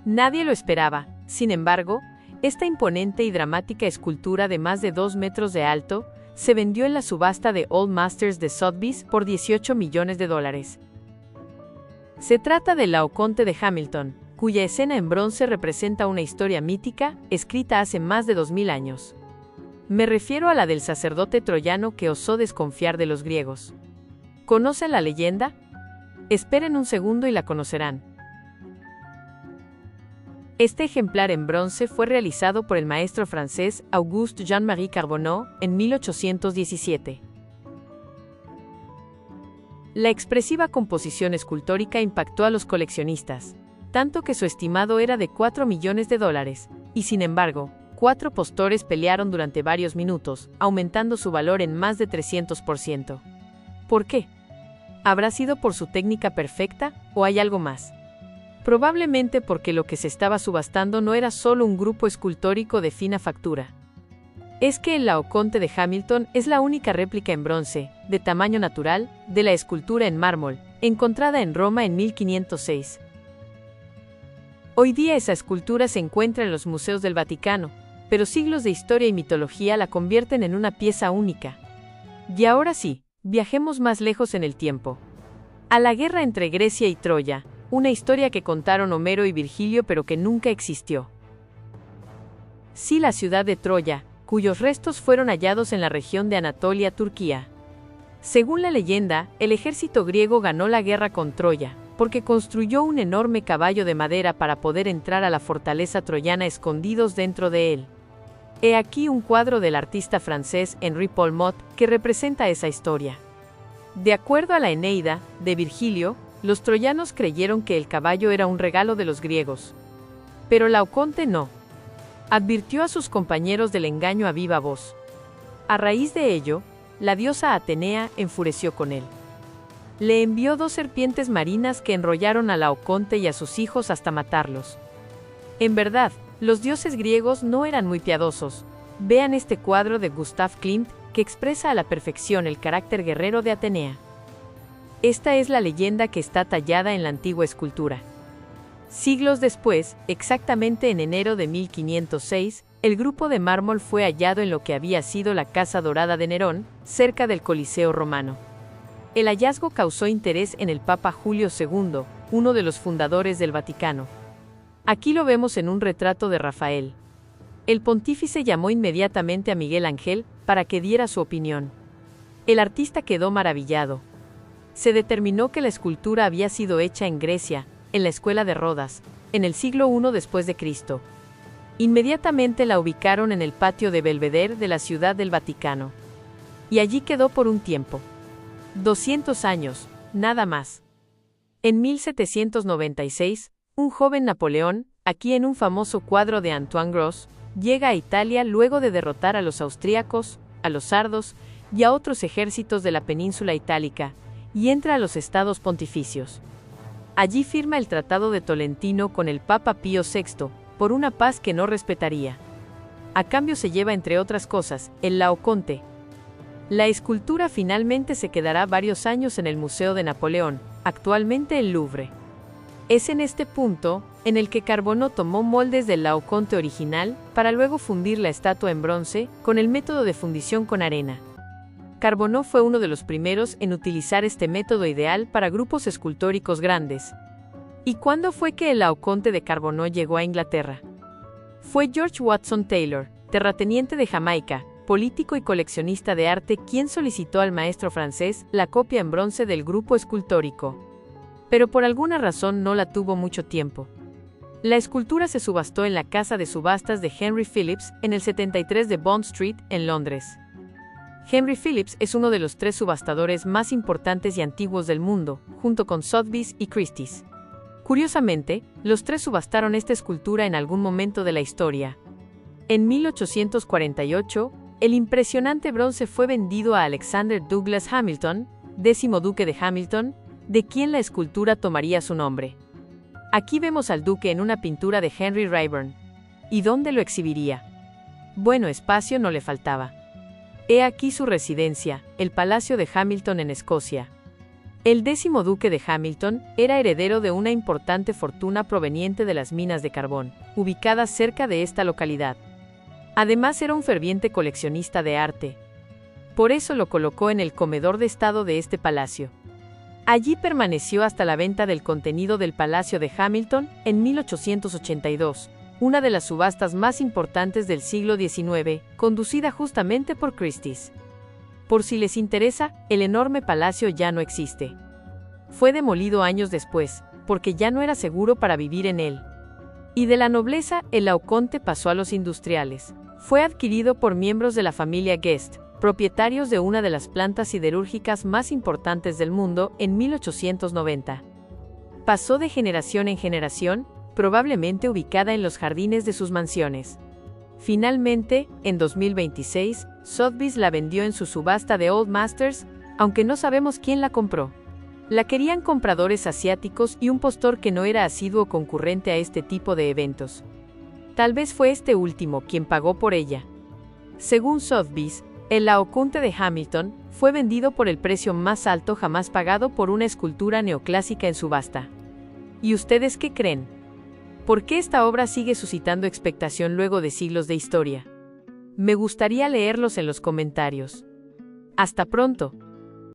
Nadie lo esperaba. Sin embargo, esta imponente y dramática escultura de más de 2 metros de alto se vendió en la subasta de Old Masters de Sotheby's por $18 millones. Se trata del Laocoonte de Hamilton, cuya escena en bronce representa una historia mítica, escrita hace más de 2000 años. Me refiero a la del sacerdote troyano que osó desconfiar de los griegos. ¿Conocen la leyenda? Esperen un segundo y la conocerán. Este ejemplar en bronce fue realizado por el maestro francés Auguste Jean-Marie Carbonneau en 1817. La expresiva composición escultórica impactó a los coleccionistas, tanto que su estimado era de $4 millones, y sin embargo, 4 postores pelearon durante varios minutos, aumentando su valor en más de 300%. ¿Por qué? ¿Habrá sido por su técnica perfecta o hay algo más? Probablemente porque lo que se estaba subastando no era solo un grupo escultórico de fina factura. Es que el Laocoonte de Hamilton es la única réplica en bronce, de tamaño natural, de la escultura en mármol, encontrada en Roma en 1506. Hoy día esa escultura se encuentra en los museos del Vaticano, pero siglos de historia y mitología la convierten en una pieza única. Y ahora sí, viajemos más lejos en el tiempo. A la guerra entre Grecia y Troya, una historia que contaron Homero y Virgilio pero que nunca existió. Sí, la ciudad de Troya, cuyos restos fueron hallados en la región de Anatolia, Turquía. Según la leyenda, el ejército griego ganó la guerra con Troya, porque construyó un enorme caballo de madera para poder entrar a la fortaleza troyana escondidos dentro de él. He aquí un cuadro del artista francés Henri Paul Mot que representa esa historia. De acuerdo a la Eneida, de Virgilio, los troyanos creyeron que el caballo era un regalo de los griegos. Pero Laocoonte no. Advirtió a sus compañeros del engaño a viva voz. A raíz de ello, la diosa Atenea enfureció con él. Le envió 2 serpientes marinas que enrollaron a Laocoonte y a sus hijos hasta matarlos. En verdad, los dioses griegos no eran muy piadosos. Vean este cuadro de Gustav Klimt que expresa a la perfección el carácter guerrero de Atenea. Esta es la leyenda que está tallada en la antigua escultura. Siglos después, exactamente en enero de 1506, el grupo de mármol fue hallado en lo que había sido la Casa Dorada de Nerón, cerca del Coliseo romano. El hallazgo causó interés en el Papa Julio II, uno de los fundadores del Vaticano. Aquí lo vemos en un retrato de Rafael. El pontífice llamó inmediatamente a Miguel Ángel para que diera su opinión. El artista quedó maravillado. Se determinó que la escultura había sido hecha en Grecia, en la escuela de Rodas, en el siglo I después de Cristo. Inmediatamente la ubicaron en el patio de Belvedere de la Ciudad del Vaticano. Y allí quedó por un tiempo. 200 años, nada más. En 1796, un joven Napoleón, aquí en un famoso cuadro de Antoine Gros, llega a Italia luego de derrotar a los austríacos, a los sardos y a otros ejércitos de la península itálica, y entra a los estados pontificios. Allí firma el Tratado de Tolentino con el Papa Pío VI, por una paz que no respetaría. A cambio se lleva, entre otras cosas, el Laocoonte. La escultura finalmente se quedará varios años en el Museo de Napoleón, actualmente el Louvre. Es en este punto en el que Carbonneau tomó moldes del Laocoonte original para luego fundir la estatua en bronce con el método de fundición con arena. Carbonneau fue uno de los primeros en utilizar este método ideal para grupos escultóricos grandes. ¿Y cuándo fue que el Laocoonte de Carbonneau llegó a Inglaterra? Fue George Watson Taylor, terrateniente de Jamaica, político y coleccionista de arte, quien solicitó al maestro francés la copia en bronce del grupo escultórico. Pero por alguna razón no la tuvo mucho tiempo. La escultura se subastó en la casa de subastas de Henry Phillips en el 73 de Bond Street, en Londres. Henry Phillips es uno de los 3 subastadores más importantes y antiguos del mundo, junto con Sotheby's y Christie's. Curiosamente, los 3 subastaron esta escultura en algún momento de la historia. En 1848, el impresionante bronce fue vendido a Alexander Douglas Hamilton, 10º duque de Hamilton, de quien la escultura tomaría su nombre. Aquí vemos al duque en una pintura de Henry Raeburn. ¿Y dónde lo exhibiría? Bueno, espacio no le faltaba. He aquí su residencia, el Palacio de Hamilton en Escocia. El 10º duque de Hamilton era heredero de una importante fortuna proveniente de las minas de carbón, ubicadas cerca de esta localidad. Además era un ferviente coleccionista de arte. Por eso lo colocó en el comedor de estado de este palacio. Allí permaneció hasta la venta del contenido del Palacio de Hamilton en 1882, una de las subastas más importantes del siglo XIX, conducida justamente por Christie's. Por si les interesa, el enorme palacio ya no existe. Fue demolido años después, porque ya no era seguro para vivir en él. Y de la nobleza, el Laocoonte pasó a los industriales. Fue adquirido por miembros de la familia Guest, propietarios de una de las plantas siderúrgicas más importantes del mundo, en 1890. Pasó de generación en generación, probablemente ubicada en los jardines de sus mansiones. Finalmente, en 2026, Sotheby's la vendió en su subasta de Old Masters, aunque no sabemos quién la compró. La querían compradores asiáticos y un postor que no era asiduo concurrente a este tipo de eventos. Tal vez fue este último quien pagó por ella. Según Sotheby's, el Laocoonte de Hamilton fue vendido por el precio más alto jamás pagado por una escultura neoclásica en subasta. ¿Y ustedes qué creen? ¿Por qué esta obra sigue suscitando expectación luego de siglos de historia? Me gustaría leerlos en los comentarios. Hasta pronto.